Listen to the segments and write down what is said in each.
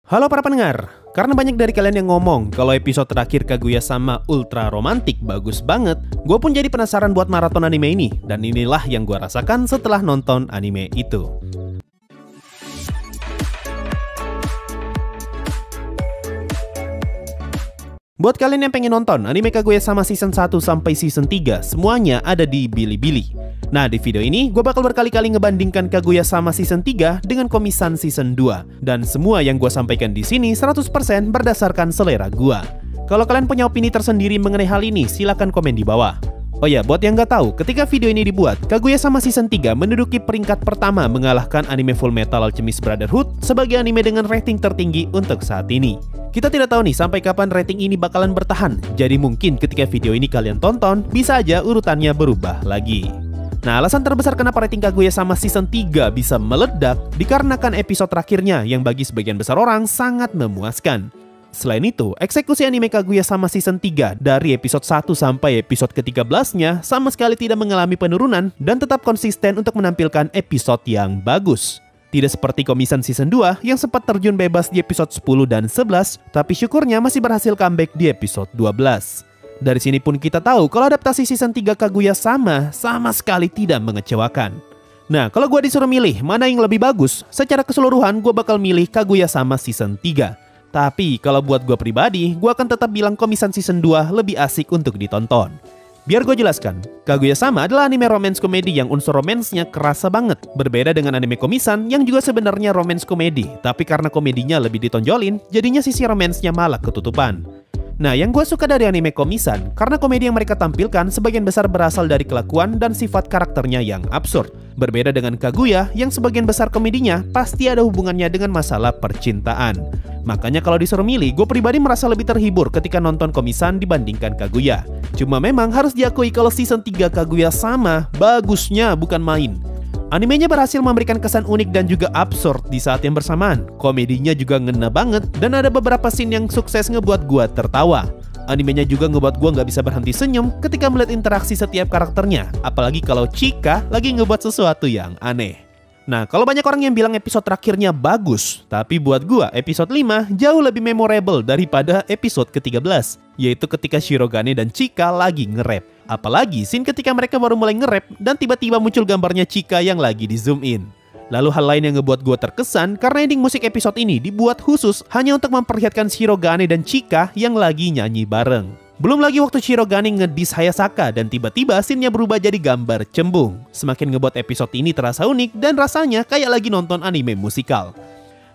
Halo para pendengar, karena banyak dari kalian yang ngomong kalau episode terakhir Kaguya-sama ultra romantik bagus banget, gue pun jadi penasaran buat maraton anime ini, dan inilah yang gue rasakan setelah nonton anime itu. Buat kalian yang pengen nonton anime Kaguya-sama season 1 sampai season 3, semuanya ada di Bilibili. Nah, di video ini gue bakal berkali-kali ngebandingkan Kaguya-sama season 3 dengan Komi-san season 2. Dan semua yang gue sampaikan di sini 100% berdasarkan selera gue. Kalau kalian punya opini tersendiri mengenai hal ini, silahkan komen di bawah. Oh ya, buat yang nggak tahu, ketika video ini dibuat, Kaguya-sama season 3 menduduki peringkat pertama mengalahkan anime Fullmetal Alchemist Brotherhood sebagai anime dengan rating tertinggi untuk saat ini. Kita tidak tahu nih sampai kapan rating ini bakalan bertahan, jadi mungkin ketika video ini kalian tonton, bisa aja urutannya berubah lagi. Nah, alasan terbesar kenapa rating Kaguya-sama season 3 bisa meledak dikarenakan episode terakhirnya yang bagi sebagian besar orang sangat memuaskan. Selain itu, eksekusi anime Kaguya-sama season 3 dari episode 1 sampai episode ke-13-nya sama sekali tidak mengalami penurunan dan tetap konsisten untuk menampilkan episode yang bagus. Tidak seperti Komi-san season 2 yang sempat terjun bebas di episode 10 dan 11, tapi syukurnya masih berhasil comeback di episode 12. Dari sini pun kita tahu kalau adaptasi season 3 Kaguya-sama sama sekali tidak mengecewakan. Nah, kalau gue disuruh milih mana yang lebih bagus, secara keseluruhan gue bakal milih Kaguya-sama season 3. Tapi kalau buat gue pribadi, gue akan tetap bilang Komi-san season 2 lebih asik untuk ditonton. Biar gue jelaskan, Kaguya-sama adalah anime romance komedi yang unsur romansnya kerasa banget. Berbeda dengan anime Komi-san yang juga sebenarnya romance komedi, tapi karena komedinya lebih ditonjolin, jadinya sisi romansnya malah ketutupan. Nah, yang gue suka dari anime Komi-san, karena komedi yang mereka tampilkan sebagian besar berasal dari kelakuan dan sifat karakternya yang absurd. Berbeda dengan Kaguya, yang sebagian besar komedinya pasti ada hubungannya dengan masalah percintaan. Makanya kalau disuruh milih, gue pribadi merasa lebih terhibur ketika nonton Komi-san dibandingkan Kaguya. Cuma memang harus diakui kalau season 3 Kaguya-sama bagusnya bukan main. Animenya berhasil memberikan kesan unik dan juga absurd di saat yang bersamaan. Komedinya juga ngena banget dan ada beberapa scene yang sukses ngebuat gua tertawa. Animenya juga ngebuat gua nggak bisa berhenti senyum ketika melihat interaksi setiap karakternya. Apalagi kalau Chika lagi ngebuat sesuatu yang aneh. Nah, kalau banyak orang yang bilang episode terakhirnya bagus, tapi buat gua episode 5 jauh lebih memorable daripada episode ke-13, yaitu ketika Shirogane dan Chika lagi nge-rap. Apalagi scene ketika mereka baru mulai nge-rap dan tiba-tiba muncul gambarnya Chika yang lagi di zoom in. Lalu hal lain yang ngebuat gua terkesan karena ending musik episode ini dibuat khusus hanya untuk memperlihatkan Shirogane dan Chika yang lagi nyanyi bareng. Belum lagi waktu Shirogane ngedis Hayasaka dan tiba-tiba scene-nya berubah jadi gambar cembung. Semakin ngebuat episode ini terasa unik dan rasanya kayak lagi nonton anime musikal.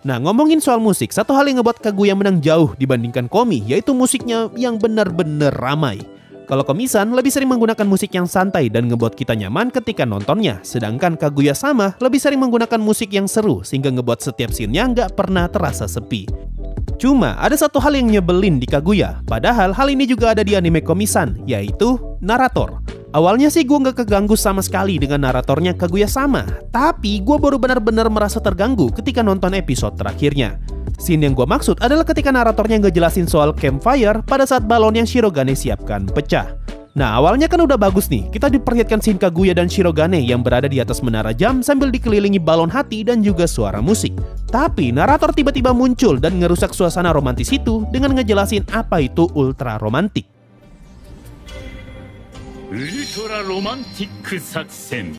Nah, ngomongin soal musik, satu hal yang ngebuat Kaguya menang jauh dibandingkan Komi, yaitu musiknya yang benar-benar ramai. Kalau Komi-san lebih sering menggunakan musik yang santai dan ngebuat kita nyaman ketika nontonnya, sedangkan Kaguya-sama lebih sering menggunakan musik yang seru sehingga ngebuat setiap scene-nya nggak pernah terasa sepi. Cuma ada satu hal yang nyebelin di Kaguya, padahal hal ini juga ada di anime Komi-san, yaitu narator. Awalnya sih gue nggak keganggu sama sekali dengan naratornya Kaguya-sama, tapi gue baru benar-benar merasa terganggu ketika nonton episode terakhirnya. Scene yang gue maksud adalah ketika naratornya ngejelasin soal campfire pada saat balon yang Shirogane siapkan pecah. Nah, awalnya kan udah bagus nih, kita diperlihatkan scene Kaguya dan Shirogane yang berada di atas menara jam sambil dikelilingi balon hati dan juga suara musik. Tapi narator tiba-tiba muncul dan ngerusak suasana romantis itu dengan ngejelasin apa itu ultra romantik. Ultra romantic saksen.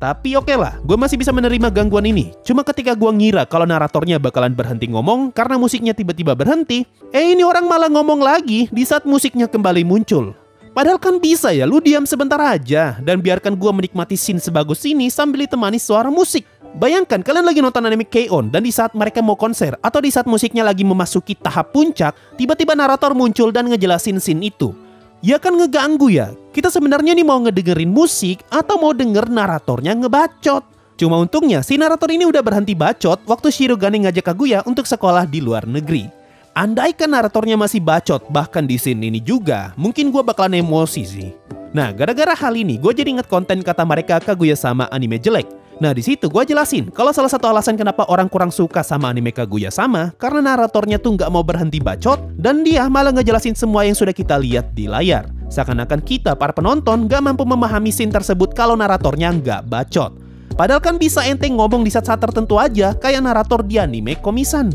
Tapi oke lah, gue masih bisa menerima gangguan ini. Cuma ketika gue ngira kalau naratornya bakalan berhenti ngomong karena musiknya tiba-tiba berhenti, ini orang malah ngomong lagi di saat musiknya kembali muncul. Padahal kan bisa ya, lu diam sebentar aja dan biarkan gue menikmati scene sebagus ini sambil ditemani suara musik. Bayangkan kalian lagi nonton anime K-On dan di saat mereka mau konser atau di saat musiknya lagi memasuki tahap puncak, tiba-tiba narator muncul dan ngejelasin scene itu. Ya kan ngeganggu ya. Kita sebenarnya nih mau ngedengerin musik atau mau denger naratornya ngebacot. Cuma untungnya si narator ini udah berhenti bacot waktu Shirogane ngajak Kaguya untuk sekolah di luar negeri. Andaikan naratornya masih bacot bahkan di scene ini juga, mungkin gue bakalan emosi sih. Nah, gara-gara hal ini gue jadi inget konten kata mereka Kaguya-sama anime jelek. Nah, di situ gue jelasin kalau salah satu alasan kenapa orang kurang suka sama anime Kaguya-sama karena naratornya tuh nggak mau berhenti bacot dan dia malah ngejelasin semua yang sudah kita lihat di layar. Seakan-akan kita para penonton nggak mampu memahami scene tersebut kalau naratornya nggak bacot. Padahal kan bisa ente ngomong di saat-saat tertentu aja, kayak narator di anime Komi-san.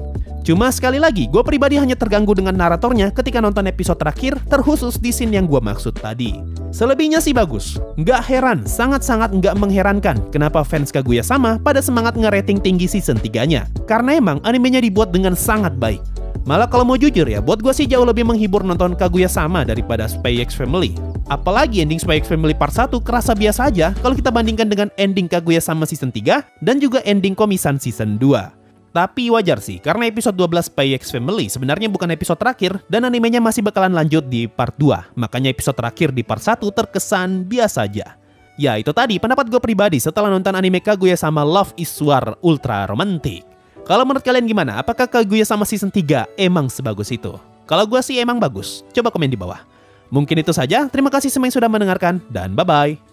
Cuma sekali lagi, gue pribadi hanya terganggu dengan naratornya ketika nonton episode terakhir, terkhusus di scene yang gue maksud tadi. Selebihnya sih bagus. Nggak heran, sangat-sangat nggak mengherankan kenapa fans Kaguya-sama pada semangat ngerating tinggi season 3-nya. Karena emang animenya dibuat dengan sangat baik. Malah kalau mau jujur ya, buat gue sih jauh lebih menghibur nonton Kaguya-sama daripada Spy X Family. Apalagi ending Spy X Family part 1 kerasa biasa aja kalau kita bandingkan dengan ending Kaguya-sama season 3 dan juga ending Komi-san season 2. Tapi wajar sih, karena episode 12 Spy X Family sebenarnya bukan episode terakhir dan animenya masih bakalan lanjut di part 2. Makanya episode terakhir di part 1 terkesan biasa aja. Ya itu tadi pendapat gue pribadi setelah nonton anime Kaguya-sama Love is War Ultra Romantic. Kalau menurut kalian gimana? Apakah Kaguya-sama season 3 emang sebagus itu? Kalau gue sih emang bagus. Coba komen di bawah. Mungkin itu saja. Terima kasih semua yang sudah mendengarkan dan bye-bye.